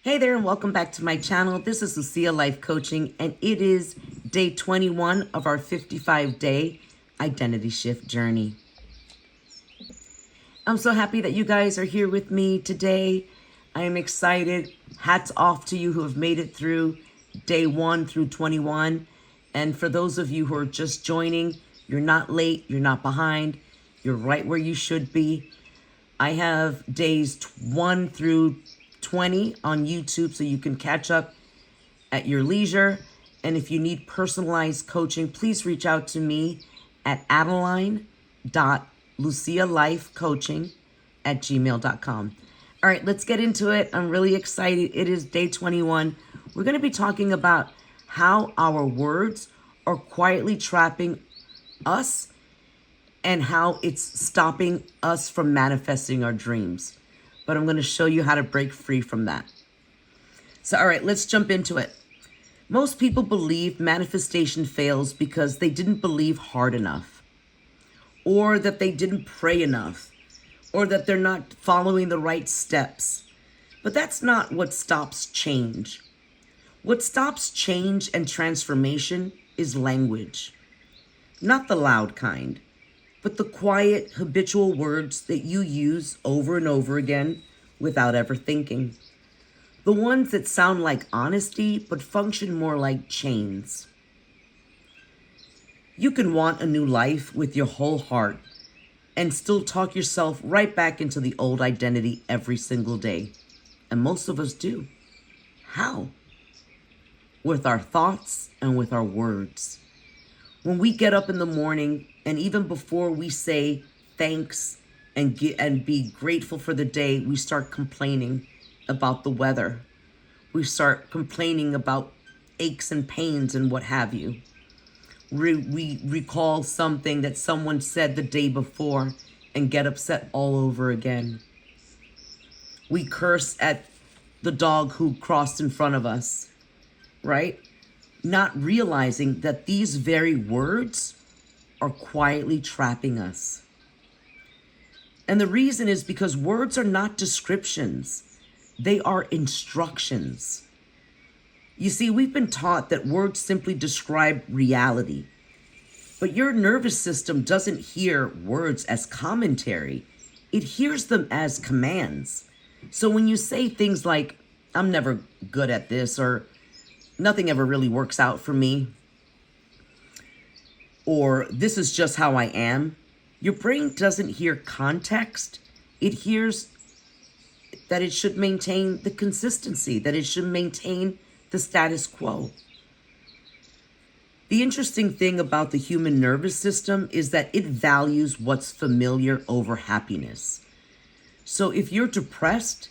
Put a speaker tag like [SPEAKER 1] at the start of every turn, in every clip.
[SPEAKER 1] Hey there and welcome back to my channel. This is Lucia Life Coaching and it is day 21 of our 55-day identity shift journey. I'm so happy that you guys are here with me today. I am excited. Hats off to you who have made it through day 1 through 21. And for those of you who are just joining, you're not late, you're not behind, you're right where you should be. I have days 1 through 20 on YouTube so you can catch up at your leisure. And if you need personalized coaching, please reach out to me at adeline.lucialifecoaching@gmail.com. All right, let's get into it. I'm really excited. It is day 21. We're going to be talking about how our words are quietly trapping us and how it's stopping us from manifesting our dreams. But I'm going to show you how to break free from that. So, all right, let's jump into it. Most people believe manifestation fails because they didn't believe hard enough, or that they didn't pray enough, or that they're not following the right steps. But that's not what stops change. What stops change and transformation is language. Not the loud kind, but the quiet, habitual words that you use over and over again without ever thinking. The ones that sound like honesty, but function more like chains. You can want a new life with your whole heart and still talk yourself right back into the old identity every single day. And most of us do. How? With our thoughts and with our words. When we get up in the morning, and even before we say thanks and be grateful for the day, we start complaining about the weather. We start complaining about aches and pains and what have you. We recall something that someone said the day before and get upset all over again. We curse at the dog who crossed in front of us, right? Not realizing that these very words are quietly trapping us. And the reason is because words are not descriptions. They are instructions. You see, we've been taught that words simply describe reality. But your nervous system doesn't hear words as commentary. It hears them as commands. So when you say things like, I'm never good at this, or nothing ever really works out for me, or this is just how I am, your brain doesn't hear context. It hears that it should maintain the consistency, that it should maintain the status quo. The interesting thing about the human nervous system is that it values what's familiar over happiness. So if you're depressed,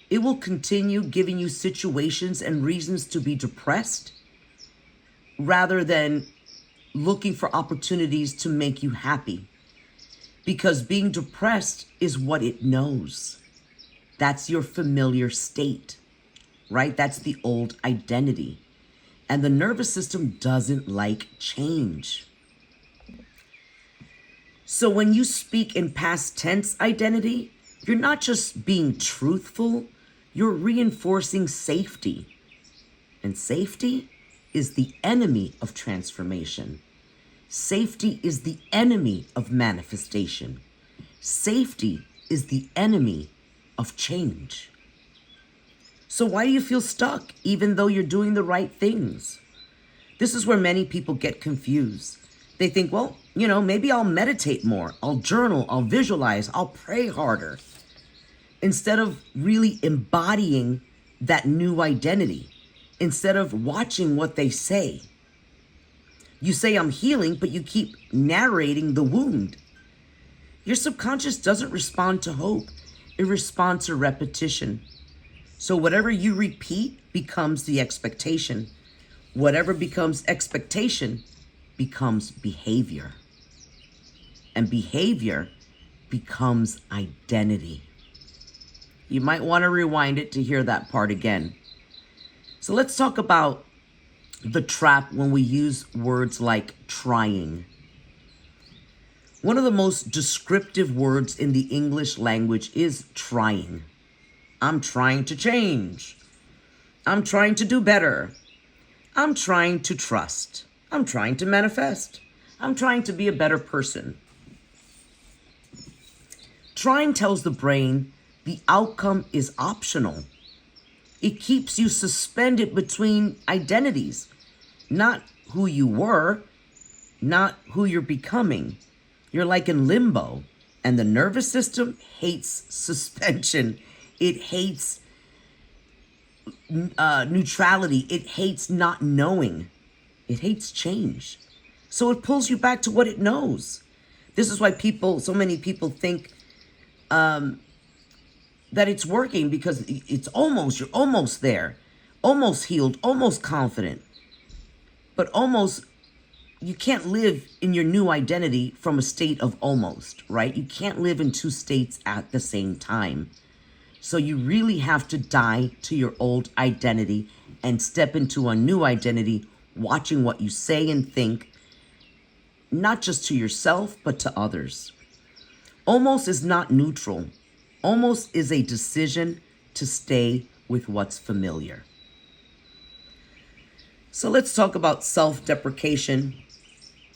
[SPEAKER 1] it will continue giving you situations and reasons to be depressed rather than looking for opportunities to make you happy. Because being depressed is what it knows. That's your familiar state, right? That's the old identity. And the nervous system doesn't like change. So when you speak in past tense identity, you're not just being truthful, you're reinforcing safety. And safety is the enemy of transformation. Safety is the enemy of manifestation. Safety is the enemy of change. So why do you feel stuck even though you're doing the right things? This is where many people get confused. They think, well, maybe I'll meditate more, I'll journal, I'll visualize, I'll pray harder, instead of really embodying that new identity, instead of watching what they say. You say, I'm healing, but you keep narrating the wound. Your subconscious doesn't respond to hope. It responds to repetition. So whatever you repeat becomes the expectation. Whatever becomes expectation becomes behavior. And behavior becomes identity. You might want to rewind it to hear that part again. So let's talk about the trap when we use words like trying. One of the most descriptive words in the English language is trying. I'm trying to change. I'm trying to do better. I'm trying to trust. I'm trying to manifest. I'm trying to be a better person. Trying tells the brain the outcome is optional. It keeps you suspended between identities, not who you were, not who you're becoming. You're like in limbo. And the nervous system hates suspension. It hates neutrality. It hates not knowing. It hates change. So it pulls you back to what it knows. This is why so many people think that it's working, because you're almost there, almost healed, almost confident. But you can't live in your new identity from a state of almost, right? You can't live in two states at the same time. So you really have to die to your old identity and step into a new identity, watching what you say and think, not just to yourself, but to others. Almost is not neutral. Almost is a decision to stay with what's familiar. So let's talk about self-deprecation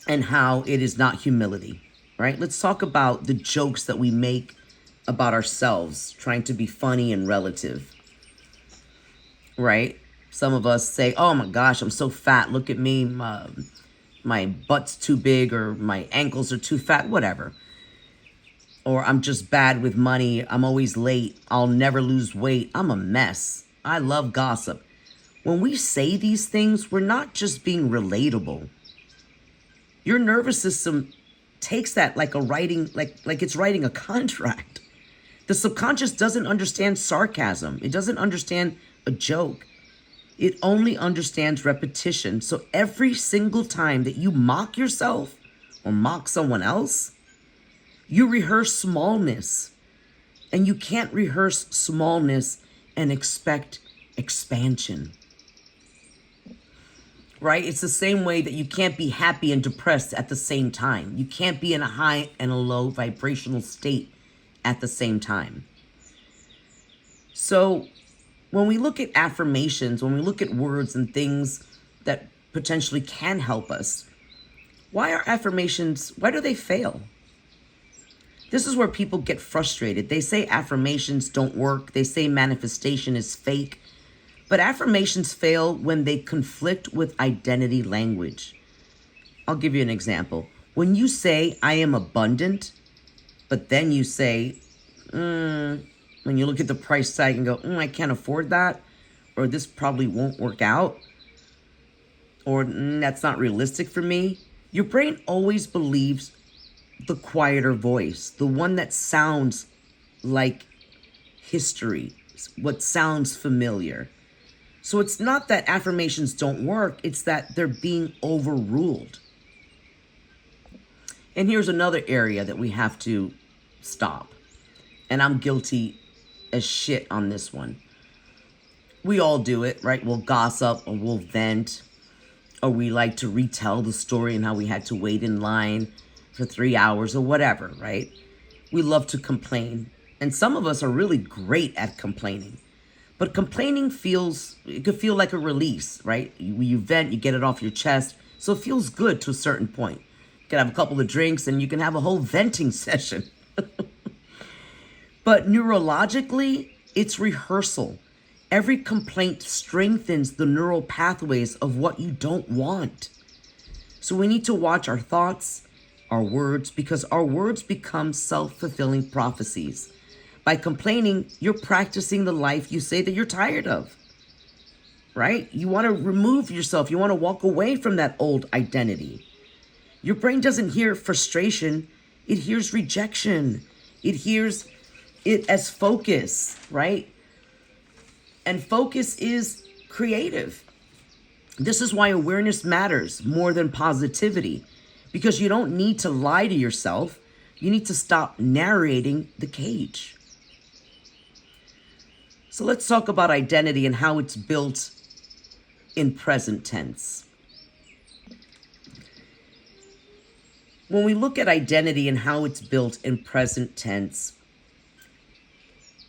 [SPEAKER 1] and how it is not humility, right? Let's talk about the jokes that we make about ourselves, trying to be funny and relative, right? Some of us say, oh my gosh, I'm so fat. Look at me. My butt's too big, or my ankles are too fat, whatever. Or I'm just bad with money. I'm always late. I'll never lose weight. I'm a mess. I love gossip. When we say these things, we're not just being relatable. Your nervous system takes that like it's writing a contract. The subconscious doesn't understand sarcasm. It doesn't understand a joke. It only understands repetition. So every single time that you mock yourself or mock someone else, you rehearse smallness. And you can't rehearse smallness and expect expansion. Right? It's the same way that you can't be happy and depressed at the same time. You can't be in a high and a low vibrational state at the same time. So when we look at affirmations, when we look at words and things that potentially can help us, why do they fail? This is where people get frustrated. They say affirmations don't work. They say manifestation is fake. But affirmations fail when they conflict with identity language. I'll give you an example. When you say, I am abundant, but then you say, when you look at the price tag and go, I can't afford that, or this probably won't work out, or that's not realistic for me, your brain always believes the quieter voice, the one that sounds like history, what sounds familiar. So it's not that affirmations don't work, it's that they're being overruled. And here's another area that we have to stop. And I'm guilty as shit on this one. We all do it, right? We'll gossip, or we'll vent, or we like to retell the story and how we had to wait in line for 3 hours or whatever, right? We love to complain. And some of us are really great at complaining. But complaining it could feel like a release, right? You vent, you get it off your chest. So it feels good to a certain point. You can have a couple of drinks and you can have a whole venting session. But neurologically, it's rehearsal. Every complaint strengthens the neural pathways of what you don't want. So we need to watch our thoughts, our words, because our words become self-fulfilling prophecies. By complaining, you're practicing the life you say that you're tired of, right? You want to remove yourself. You want to walk away from that old identity. Your brain doesn't hear frustration. It hears rejection. It hears it as focus, right? And focus is creative. This is why awareness matters more than positivity, because you don't need to lie to yourself. You need to stop narrating the cage. So let's talk about identity and how it's built in present tense. When we look at identity and how it's built in present tense,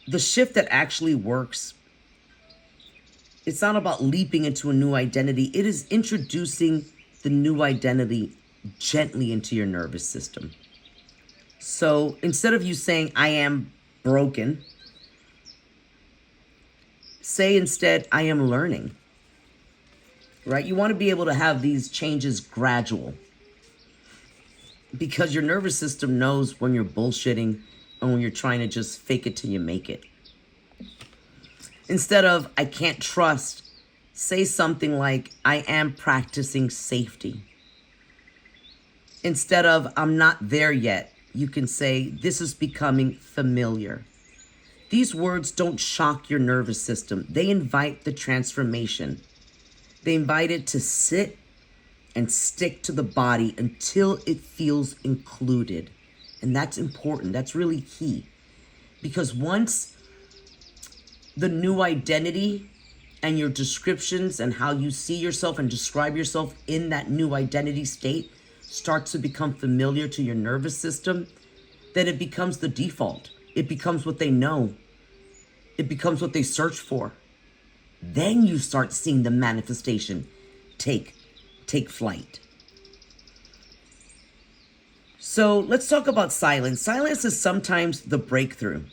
[SPEAKER 1] the shift that actually works It's not about leaping into a new identity. It is introducing the new identity gently into your nervous system. So instead of you saying, I am broken, say instead, I am learning. Right? You want to be able to have these changes gradual, because your nervous system knows when you're bullshitting and when you're trying to just fake it till you make it. Instead of, I can't trust, say something like, I am practicing safety. Instead of, I'm not there yet, you can say, this is becoming familiar. These words don't shock your nervous system. They invite the transformation. They invite it to sit and stick to the body until it feels included. And that's important. That's really key. Because once the new identity and your descriptions and how you see yourself and describe yourself in that new identity state starts to become familiar to your nervous system, then it becomes the default. It becomes what they know. It becomes what they search for. Then you start seeing the manifestation take flight. So let's talk about silence. Silence is sometimes the breakthrough.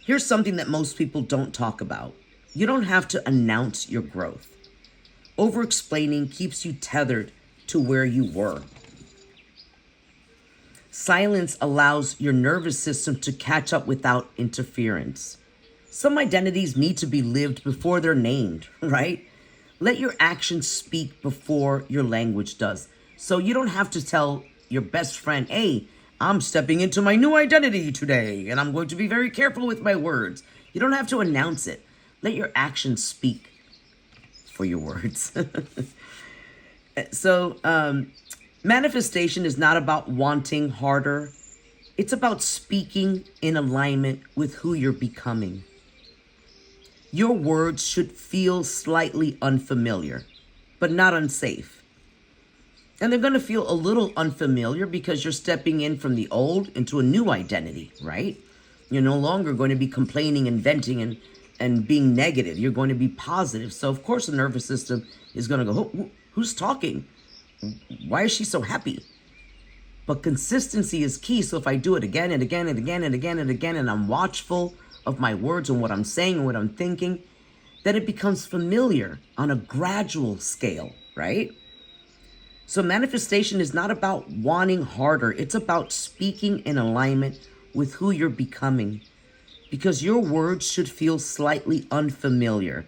[SPEAKER 1] Here's something that most people don't talk about. You don't have to announce your growth. Over-explaining keeps you tethered to where you were. Silence allows your nervous system to catch up without interference. Some identities need to be lived before they're named, right? Let your actions speak before your language does. So you don't have to tell your best friend, hey, I'm stepping into my new identity today, and I'm going to be very careful with my words. You don't have to announce it. Let your actions speak for your words. So, manifestation is not about wanting harder. It's about speaking in alignment with who you're becoming. Your words should feel slightly unfamiliar, but not unsafe. And they're going to feel a little unfamiliar because you're stepping in from the old into a new identity, right? You're no longer going to be complaining and venting and being negative. You're going to be positive. So, of course, the nervous system is going to go, who's talking? Why is she so happy? But consistency is key. So if I do it again and again and again and again and again, and I'm watchful of my words and what I'm saying and what I'm thinking, then it becomes familiar on a gradual scale, right? So manifestation is not about wanting harder. It's about speaking in alignment with who you're becoming, because your words should feel slightly unfamiliar.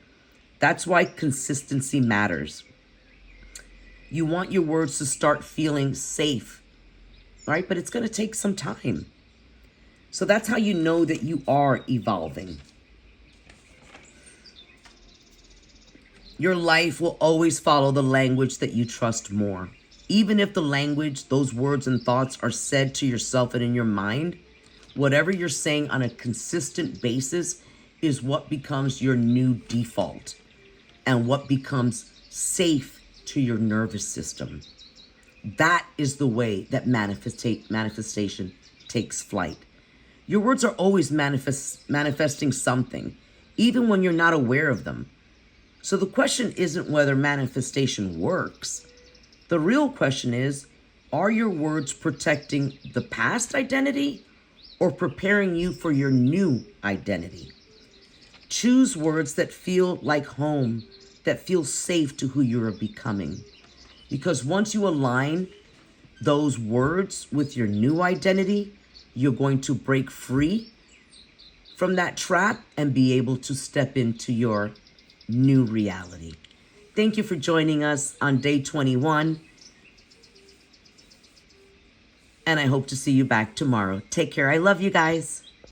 [SPEAKER 1] That's why consistency matters. You want your words to start feeling safe, right? But it's going to take some time. So that's how you know that you are evolving. Your life will always follow the language that you trust more. Even if the language, those words and thoughts are said to yourself and in your mind, whatever you're saying on a consistent basis is what becomes your new default and what becomes safe to your nervous system. That is the way that manifestation takes flight. Your words are always manifesting something, even when you're not aware of them. So the question isn't whether manifestation works. The real question is, are your words protecting the past identity or preparing you for your new identity? Choose words that feel like home, that feel safe to who you are becoming. Because once you align those words with your new identity, you're going to break free from that trap and be able to step into your new reality. Thank you for joining us on day 21. And I hope to see you back tomorrow. Take care. I love you guys.